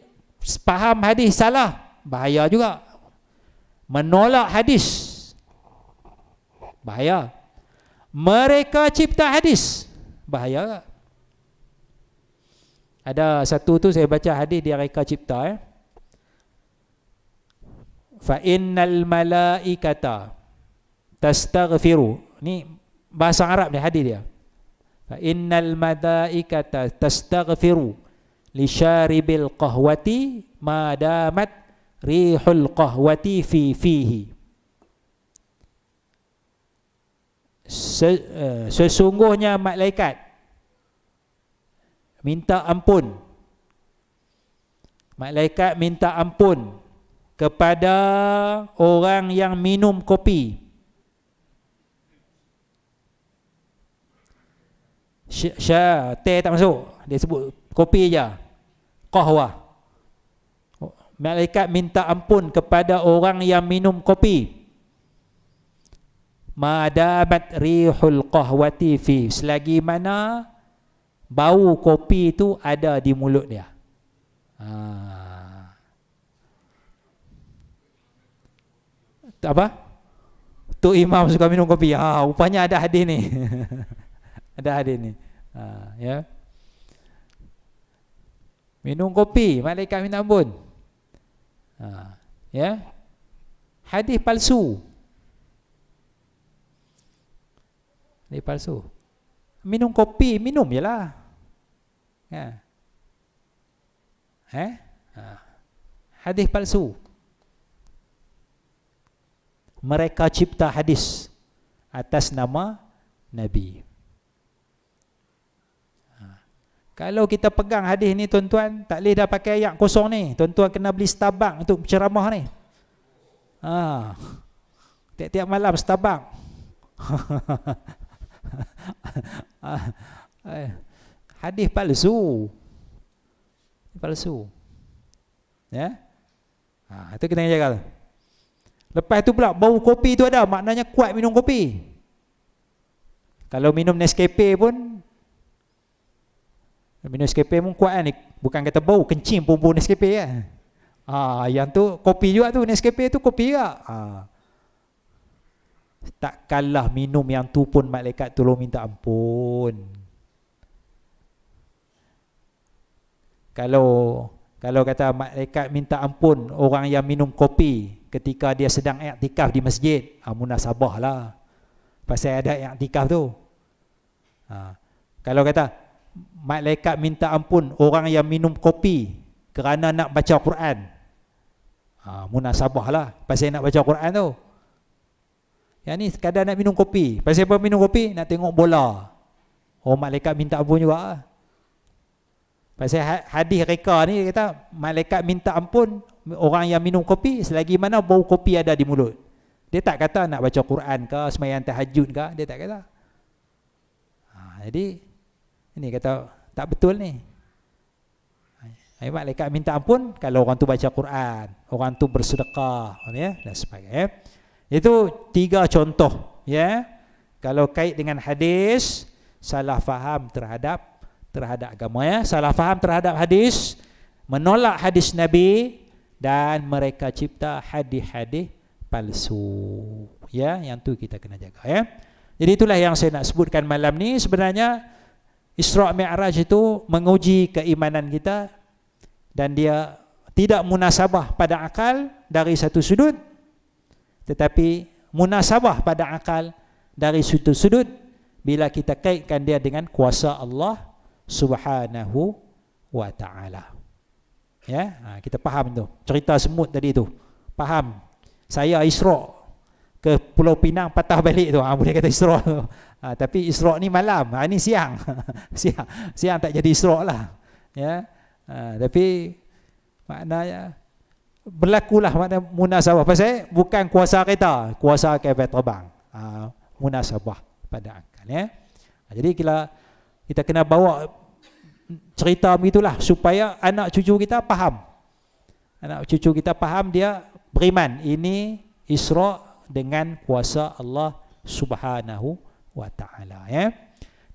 faham hadis salah, bahaya juga. Menolak hadis, bahaya. Mereka cipta hadis, bahaya. Ada satu tu saya baca hadis dia mereka cipta. Fa innal malaikata tastaghfiru. Ni bahasa Arab ni hadis dia. Fa innal malaikata tastaghfiru li syaribil qahwati ma damat rihul qahwati fi fihi. Sesungguhnya malaikat minta ampun. Malaikat minta ampun kepada orang yang minum kopi. Teh tak masuk, dia sebut kopi je, qahwah. Malaikat minta ampun kepada orang yang minum kopi. Madamat rihul qahwati fi, selagi mana bau kopi itu ada di mulut dia. Apa? Tu imam suka minum kopi. Rupanya ada hadis ni. Ada hadis ni. Ya. Minum kopi, malaikat minta ampun. Ya. Hadis palsu. Hadis palsu. Minum kopi, minum je lah. Hadis palsu. Mereka cipta hadis atas nama Nabi. Kalau kita pegang hadis ni tuan-tuan, tak boleh dah pakai ayat kosong ni. Tuan-tuan kena beli Starbucks untuk ceramah ni. Tiap-tiap malam Starbucks. Hadis palsu. Palsu. Ya. Itu kita jaga. Lepas tu pula bau kopi tu ada, maknanya kuat minum kopi. Kalau minum Nescafe pun, minum Nescafe pun kuat kan ni. Bukan kata bau, kencing pun bau Nescafe kan. Yang tu kopi juga tu, Nescafe tu kopi juga. Tak kalah minum yang tu pun malaikat tolong minta ampun. Kalau kata malaikat minta ampun orang yang minum kopi ketika dia sedang iktikaf di masjid, munasabah lah pasal ada iktikaf tu. Kalau kata malaikat minta ampun orang yang minum kopi kerana nak baca Quran, munasabah lah pasal nak baca Quran tu. Yang ni sekadar nak minum kopi. Pasal apa minum kopi? Nak tengok bola. Malaikat minta ampun juga. Pasal hadis reka ni kata malaikat minta ampun orang yang minum kopi selagi mana bau kopi ada di mulut. Dia tak kata nak baca Quran ke, sembahyang tahajud ke, dia tak kata. Jadi ini kata tak betul ni. Malaikat minta ampun kalau orang tu baca Quran, orang tu bersedekah, ya, dan sebagainya. Itu 3 contoh, ya. Kalau kait dengan hadis, salah faham terhadap agama, ya. Salah faham terhadap hadis, menolak hadis Nabi, dan mereka cipta hadis-hadis palsu. Ya, yang tu kita kena jaga, ya. Jadi itulah yang saya nak sebutkan malam ni. Sebenarnya Isra' Mi'raj itu menguji keimanan kita, dan dia tidak munasabah pada akal dari satu sudut, tetapi munasabah pada akal dari sudut-sudut bila kita kaitkan dia dengan kuasa Allah Subhanahu wa ta'ala. Ya, kita faham tu. Cerita semut tadi tu. Faham. Saya Isra' ke Pulau Pinang, patah balik tu. Boleh kata Isra' tu. Tapi Isra' ni malam. Ni siang. siang tak jadi Isra' lah. Ya. Tapi maknanya berlakulah makna munasabah. Pasal bukan kuasa kereta, kuasa kapal terbang. Munasabah pada akal, ya. Jadi kita kena bawa cerita begitulah supaya anak cucu kita faham. Anak cucu kita faham, dia beriman. Ini Isra dengan kuasa Allah Subhanahu wa taala, ya.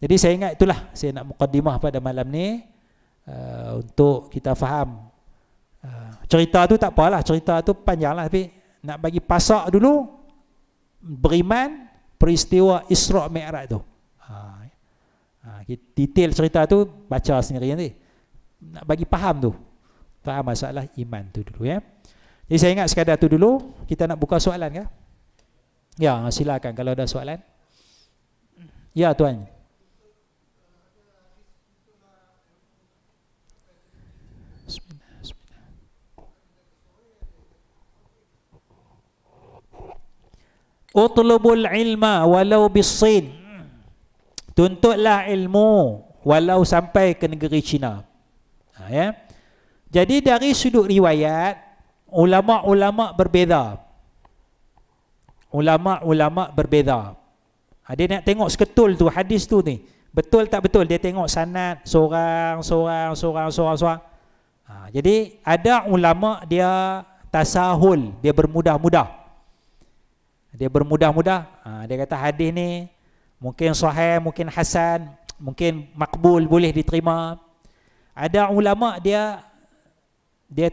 Jadi saya ingat itulah saya nak mukaddimah pada malam ni untuk kita faham. Cerita tu tak apalah, cerita tu panjanglah, tapi nak bagi pasak dulu beriman peristiwa Isra Mi'raj tu. Detail cerita tu baca sendiri nanti. Nak bagi faham tu, faham masalah iman tu dulu, ya. Jadi saya ingat sekadar tu dulu. Kita nak buka soalan ke? Ya, silakan kalau ada soalan. Ya tuan. Utlubul ilma walau bis-Sin. Tuntutlah ilmu walau sampai ke negeri China. Ya. Jadi dari sudut riwayat, ulama-ulama berbeza. Ulama-ulama berbeza. Dia nak tengok seketul tu hadis tu ni. Betul tak betul? Dia tengok sanad seorang. Jadi ada ulama dia tasahul, dia bermudah-mudah. Dia kata hadis ni mungkin sahih, mungkin hasan, mungkin makbul, boleh diterima. Ada ulama dia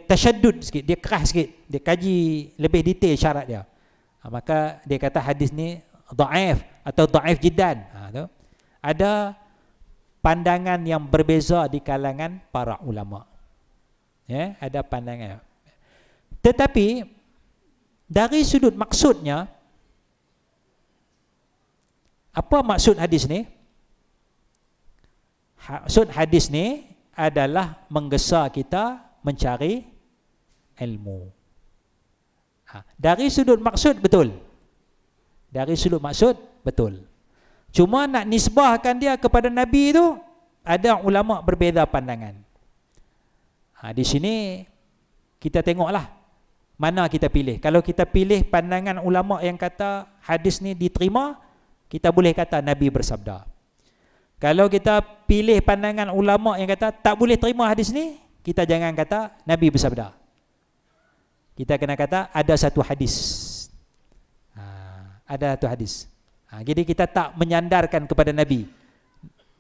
tasyaddud sikit, dia keras sikit, dia kaji lebih detail syarat dia. Maka dia kata hadis ni dhaif atau dhaif jiddan. Ada pandangan yang berbeza di kalangan para ulama. Ya, ada pandangan. Tetapi dari sudut maksudnya, apa maksud hadis ni? Maksud hadis ni adalah menggesa kita mencari ilmu. Dari sudut maksud betul. Dari sudut maksud betul. Cuma nak nisbahkan dia kepada Nabi tu, ada ulama berbeza pandangan. Di sini kita tengoklah mana kita pilih. Kalau kita pilih pandangan ulama yang kata hadis ni diterima, kita boleh kata Nabi bersabda. Kalau kita pilih pandangan ulama yang kata tak boleh terima hadis ni, kita jangan kata Nabi bersabda. Kita kena kata ada satu hadis. Ada satu hadis. Jadi kita tak menyandarkan kepada Nabi.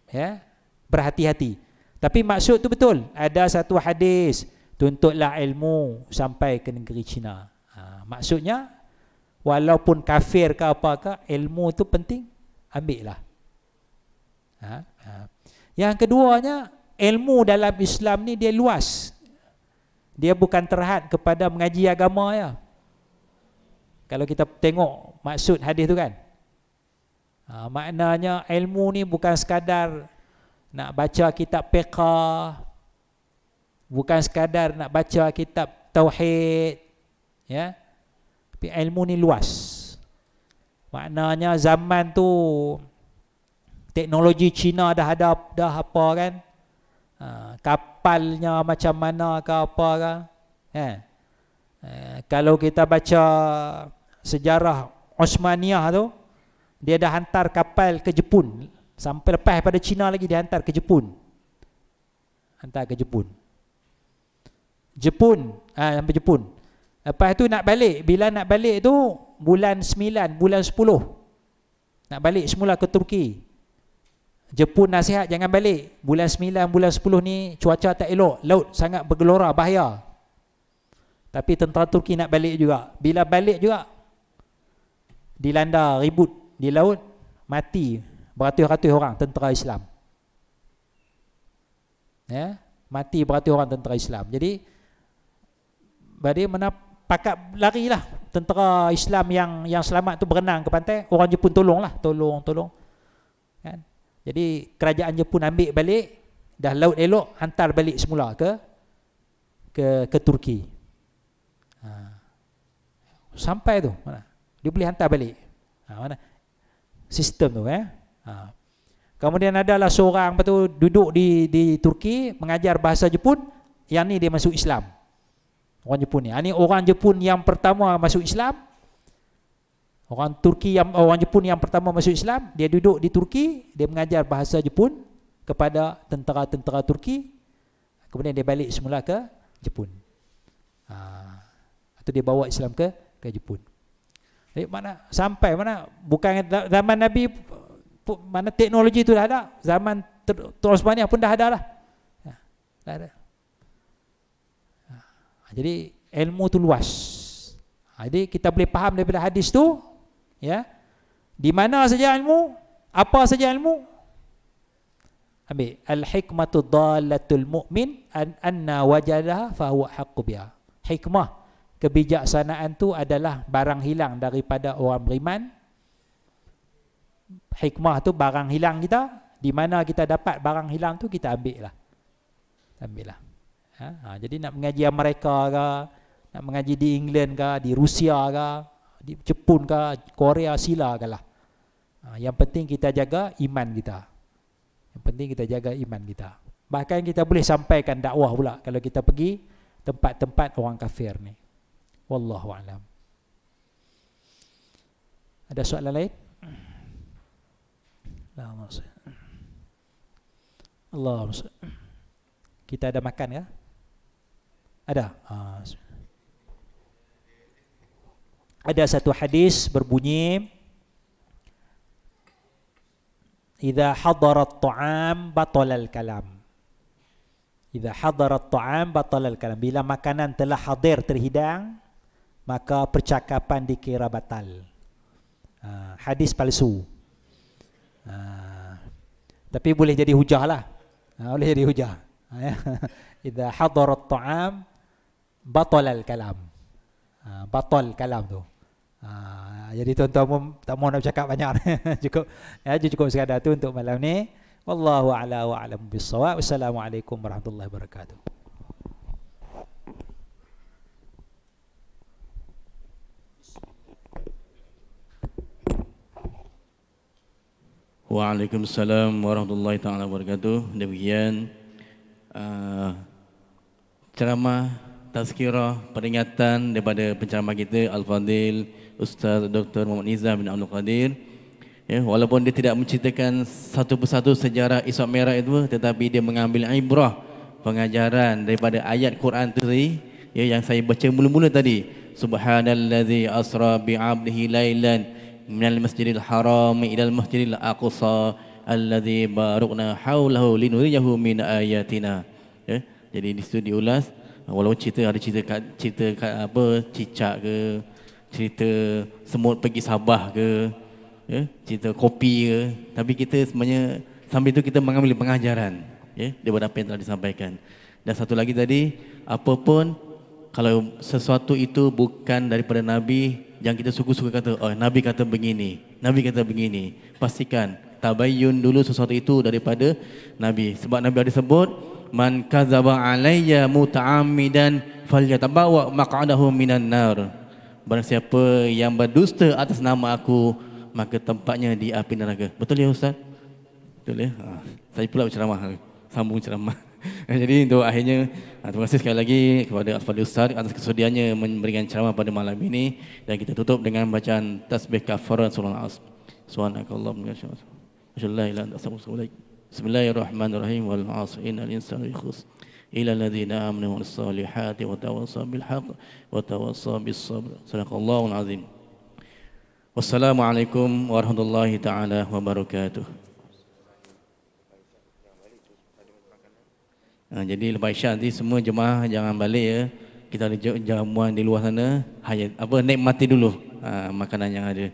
Ya, berhati-hati. Tapi maksud tu betul. Ada satu hadis, tuntutlah ilmu sampai ke negeri China. Maksudnya walaupun kafir ke apakah, ilmu tu penting, ambil lah. Yang keduanya, ilmu dalam Islam ni dia luas. Dia bukan terhad kepada mengaji agama ya. Kalau kita tengok maksud hadis tu kan, maknanya ilmu ni bukan sekadar nak baca kitab fiqh, bukan sekadar nak baca kitab tauhid, ya. Tapi ilmu ni luas. Maknanya zaman tu teknologi Cina dah ada dah apa kan, kapalnya macam mana ke apa ke, kalau kita baca sejarah Osmaniyah tu, dia dah hantar kapal ke Jepun, sampai lepas pada Cina lagi dia hantar ke Jepun, sampai Jepun. Lepas tu nak balik, bila nak balik tu bulan 9, bulan 10 nak balik semula ke Turki. Jepun nasihat jangan balik bulan 9, bulan 10 ni cuaca tak elok, laut sangat bergelora, bahaya. Tapi tentera Turki nak balik juga. Bila balik juga dilanda ribut di laut, mati beratus-ratus orang tentera Islam. Ya, mati beratus orang tentera Islam. Jadi mana pakat larilah tentera Islam yang selamat tu berenang ke pantai, orang Jepun tolonglah, tolong. Kan? Jadi kerajaan Jepun ambil balik, dah laut elok, hantar balik semula ke Turki. Sampai tu mana? Dia boleh hantar balik. Mana? Sistem tu Kemudian adalah seorang tu duduk di Turki mengajar bahasa Jepun, yang ni dia masuk Islam. Orang Jepun ni. Ini orang Jepun yang pertama masuk Islam. Orang Jepun yang pertama masuk Islam, dia duduk di Turki, dia mengajar bahasa Jepun kepada tentera-tentera Turki. Kemudian dia balik semula ke Jepun. tu dia bawa Islam ke Jepun. Jadi mana sampai mana bukan zaman Nabi mana teknologi tu dah ada, zaman Osmaniyah pun dah ada lah. Dah ada. Jadi ilmu tu luas. Jadi kita boleh faham daripada hadis tu, ya. Di mana saja ilmu, apa saja ilmu. Ambil al-hikmatu dallatul mu'min anna wajadaha fa huwa haqqu biha. Hikmah, kebijaksanaan tu adalah barang hilang daripada orang beriman. Hikmah tu barang hilang kita, di mana kita dapat barang hilang tu kita ambil lah. Jadi nak mengaji Amerika ke, nak mengaji di England ke, di Rusia ke, di Jepun ke, Korea, silakanlah. Yang penting kita jaga iman kita. Bahkan kita boleh sampaikan dakwah pula kalau kita pergi tempat-tempat orang kafir ni. Wallahu a'lam. Ada soalan lain? Allahumma salli. Kita ada makan ya? Ada. Ada satu hadis berbunyi, idza hadarat ta'am batalal kalam. Idza hadarat ta'am batalal kalam. Bila makanan telah hadir terhidang, maka percakapan dikira batal. Hadis palsu. Tapi boleh jadi hujah lah. Boleh jadi hujah. Idza hadarat ta'am batalal kalam. Batal kalam tu. Jadi tuan-tuan tak mau nak bercakap banyak. Cukup sekadar tu untuk malam ni. Wallahu a'la wa a'lam bis-shawab. Wassalamualaikum warahmatullahi wabarakatuh. Waalaikumsalam warahmatullahi taala wabarakatuh. Demikian ceramah tazkirah peringatan daripada penceramah kita Al-Fadil Ustaz Dr. Muhammad Nizam bin Abdul Qadir. Ya, walaupun dia tidak menceritakan satu persatu sejarah Isra Mi'raj itu, tetapi dia mengambil ibrah pengajaran daripada ayat Quran tadi, ya, yang saya baca mula-mula tadi. Subhanallazi asra bi'abdihi lailan minal masjidil haram ilal masjidil aqsa alladzi barakna haulahu linuriyahu min ayatina. Ya, jadi di situ diulas, walaupun cerita apa cicak ke, cerita semut pergi Sabah ke, ya, cerita kopi ke, tapi kita sebenarnya sambil itu kita mengambil pengajaran, ya, daripada apa yang telah disampaikan. Dan satu lagi tadi, apapun kalau sesuatu itu bukan daripada Nabi, jangan kita suka-suka kata, oh Nabi kata begini, Nabi kata begini. Pastikan tabayyun dulu sesuatu itu daripada Nabi. Sebab Nabi ada sebut, man kadzaba alayya muta'ammidan falyatabawa maq'adahu minan nar. Barang siapa yang berdusta atas nama aku, maka tempatnya di api neraka. Betul ya Ustaz? Betul ya? Saya pula berceramah, sambung ceramah. Jadi untuk akhirnya, terima kasih sekali lagi kepada Al-Fadhil Ustaz atas kesudiannya memberikan ceramah pada malam ini. Dan kita tutup dengan bacaan tasbih kafarat surah Al-Asr. Subhanakallahumma wa bihamdika. Bismillahirrahmanirrahim. Wal 'asr innal insana lafi ila alladhina amanu was salihati wa tawassaw bil haqq wa tawassaw bis sabr. Sadaqallahul azim. Wassalamualaikum warahmatullahi taala wabarakatuh. Jadi lepas Isyak nanti semua jemaah jangan balik ya. Kita ada jamuan di luar sana. Nikmati dulu makanan yang ada.